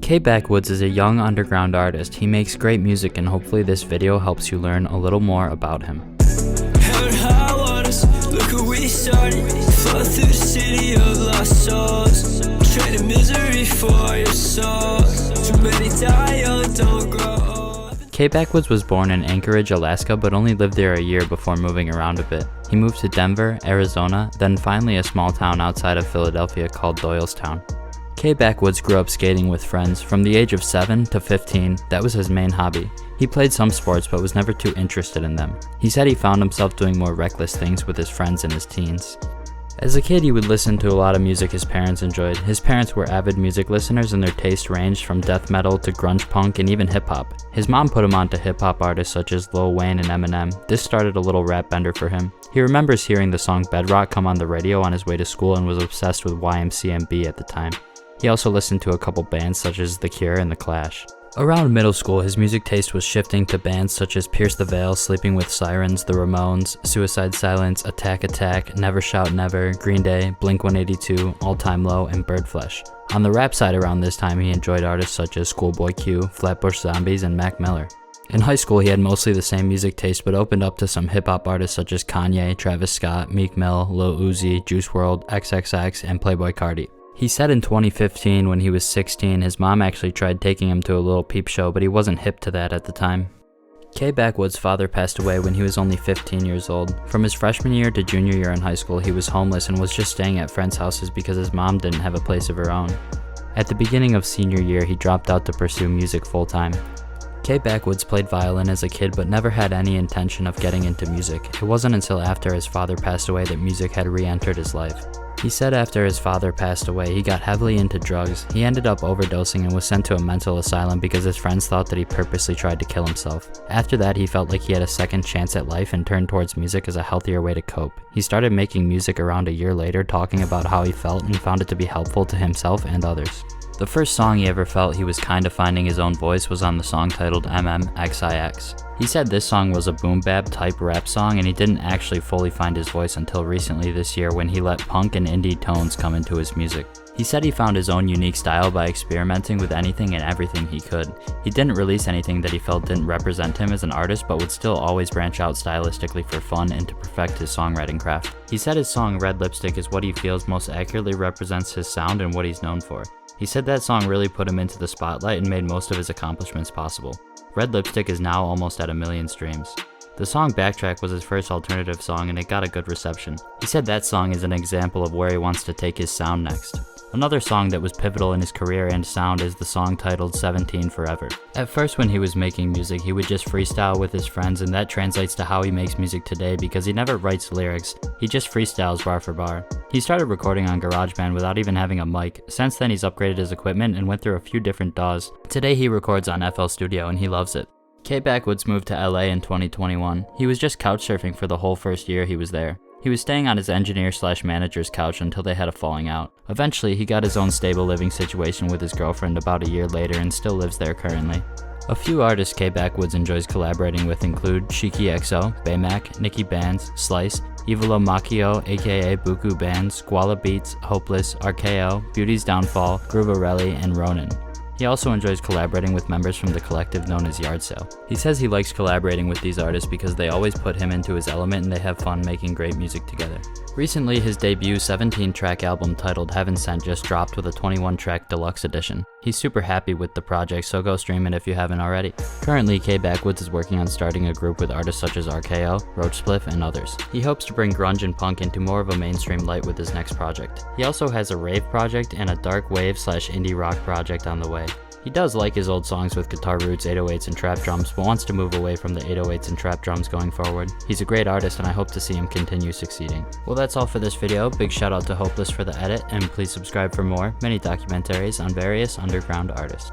Kbackwood is a young underground artist. He makes great music, and hopefully this video helps you learn a little more about him. Look where we started, fought through the city of lost souls, traded misery for your soul, too many die young, don't grow old. Kbackwood was born in Anchorage, Alaska, but only lived there a year before moving around a bit. He moved to Denver, Arizona, then finally a small town outside of Philadelphia called Doylestown. Kbackwood grew up skating with friends. From the age of 7 to 15, that was his main hobby. He played some sports but was never too interested in them. He said he found himself doing more reckless things with his friends in his teens. As a kid, he would listen to a lot of music his parents enjoyed. His parents were avid music listeners and their taste ranged from death metal to grunge punk and even hip-hop. His mom put him onto hip-hop artists such as Lil Wayne and Eminem. This started a little rap bender for him. He remembers hearing the song Bedrock come on the radio on his way to school and was obsessed with YMCMB at the time. He also listened to a couple bands such as The Cure and The Clash. Around middle school, his music taste was shifting to bands such as Pierce the Veil, Sleeping with Sirens, The Ramones, Suicide Silence, Attack Attack, Never Shout Never, Green Day, Blink-182, All Time Low, and Birdflesh. On the rap side around this time, he enjoyed artists such as Schoolboy Q, Flatbush Zombies, and Mac Miller. In high school, he had mostly the same music taste but opened up to some hip-hop artists such as Kanye, Travis Scott, Meek Mill, Lil Uzi, Juice WRLD, XXX, and Playboi Carti. He said in 2015, when he was 16, his mom actually tried taking him to a little peep show, but he wasn't hip to that at the time. Kbackwood's father passed away when he was only 15 years old. From his freshman year to junior year in high school, he was homeless and was just staying at friends' houses because his mom didn't have a place of her own. At the beginning of senior year, he dropped out to pursue music full-time. Kbackwood played violin as a kid but never had any intention of getting into music. It wasn't until after his father passed away that music had re-entered his life. He said after his father passed away, he got heavily into drugs. He ended up overdosing and was sent to a mental asylum because his friends thought that he purposely tried to kill himself. After that, he felt like he had a second chance at life and turned towards music as a healthier way to cope. He started making music around a year later, talking about how he felt and found it to be helpful to himself and others. The first song he ever felt he was kind of finding his own voice was on the song titled MMXIX. He said this song was a boom bap type rap song and he didn't actually fully find his voice until recently this year when he let punk and indie tones come into his music. He said he found his own unique style by experimenting with anything and everything he could. He didn't release anything that he felt didn't represent him as an artist but would still always branch out stylistically for fun and to perfect his songwriting craft. He said his song Red Lipstick is what he feels most accurately represents his sound and what he's known for. He said that song really put him into the spotlight and made most of his accomplishments possible. Red Lipstick is now almost at 1 million streams. The song Backtrack was his first alternative song and it got a good reception. He said that song is an example of where he wants to take his sound next. Another song that was pivotal in his career and sound is the song titled 17 Forever. At first when he was making music, he would just freestyle with his friends, and that translates to how he makes music today because he never writes lyrics, he just freestyles bar for bar. He started recording on GarageBand without even having a mic. Since then he's upgraded his equipment and went through a few different DAWs. Today he records on FL Studio and he loves it. Kbackwood moved to LA in 2021. He was just couch surfing for the whole first year he was there. He was staying on his engineer/manager's couch until they had a falling out. Eventually, he got his own stable living situation with his girlfriend about a year later and still lives there currently. A few artists Kbackwood enjoys collaborating with include Shiki XO, Baymac, Nikki Bands, Slice, Evilo Macchio aka Buku Bands, Squala Beats, Hopeless, RKO, Beauty's Downfall, Groovarelli, and Ronin. He also enjoys collaborating with members from the collective known as Yard Sale. He says he likes collaborating with these artists because they always put him into his element and they have fun making great music together. Recently, his debut 17-track album titled Heaven Sent just dropped with a 21-track deluxe edition. He's super happy with the project, so go stream it if you haven't already. Currently, Kbackwood is working on starting a group with artists such as RKO, Roach Spliff, and others. He hopes to bring grunge and punk into more of a mainstream light with his next project. He also has a rave project and a dark wave/indie rock project on the way. He does like his old songs with guitar roots, 808s, and trap drums, but wants to move away from the 808s and trap drums going forward. He's a great artist and I hope to see him continue succeeding. Well, that's all for this video. Big shout out to Hopeless for the edit, and please subscribe for more mini documentaries on various underground artists.